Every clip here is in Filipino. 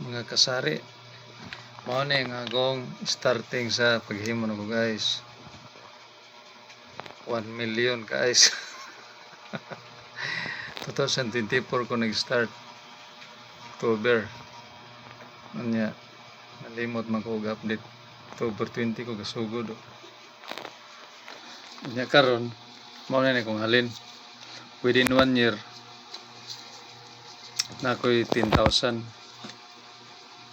mga kasari, mao ni nga gong starting sa paghimo nako guys. 1 million guys. 2024 ko nag-start October. Anya nalimot man ko og update. October 20 ko gasugod. Anya karon mao ni kong halin within 1 year na ako'y 10,000.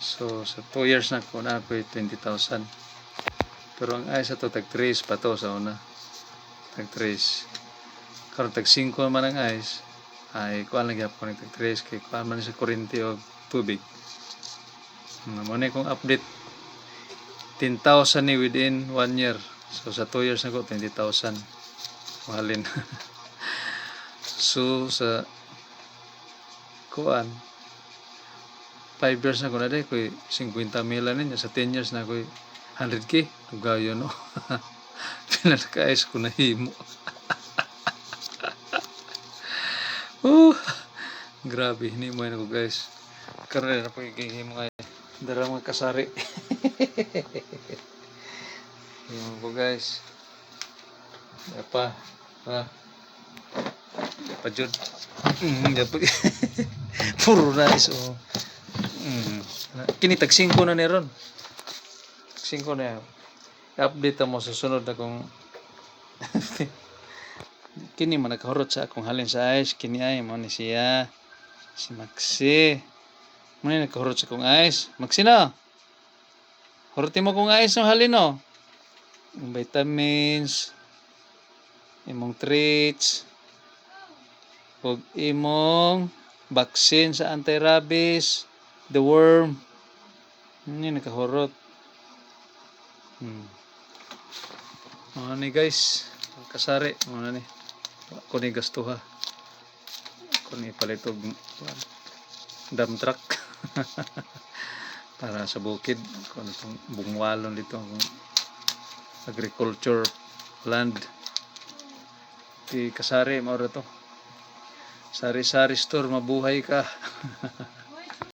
So sa 2 years na ko na ako'y 20,000. Pero ang ay sa to tag 3 pa to sa una. Tag 3. Karon tag 5 man ang ice ay kuan lagi ako ni tag 3 kay kuan man sa kuryente o tubig. Mo ni kong update 10,000 ni within 1 year. So sa 2 years na ko 20,000. Mahalin. So sa kuan 5 years na ko na day ko'y 50 mil ninyo. Sa 10 years na ko'y 100k. Tugayo no. Pinaka-ice ko na himo. Grabe, hindi mo yun ako guys. Karoon na po himo kayo. Dara mga kasari. Himo ko guys. Apa? Pajud. Puro na iso. Kini tag 5 na ni ron. 5 na. Update mo sa sunod na kung kini man nakahurot sa akong halin sa ice. Kini ay mo ni siya. Si Maxi. Mo ni nakahurot sa akong ice. Maxi na. Hurutin mo kong ice no halin no. Vitamins. Imong treats. Ug imong vaccine sa anti-rabies. The worm. Ini nakahurot. Mga ni guys, kasari, mga ni. Ako ni gastuha. Ako ni palitog dump truck. Para sa bukid. Kung itong bungwalon dito. Agriculture land. Di kasari, maura to. Sari-sari store, mabuhay ka.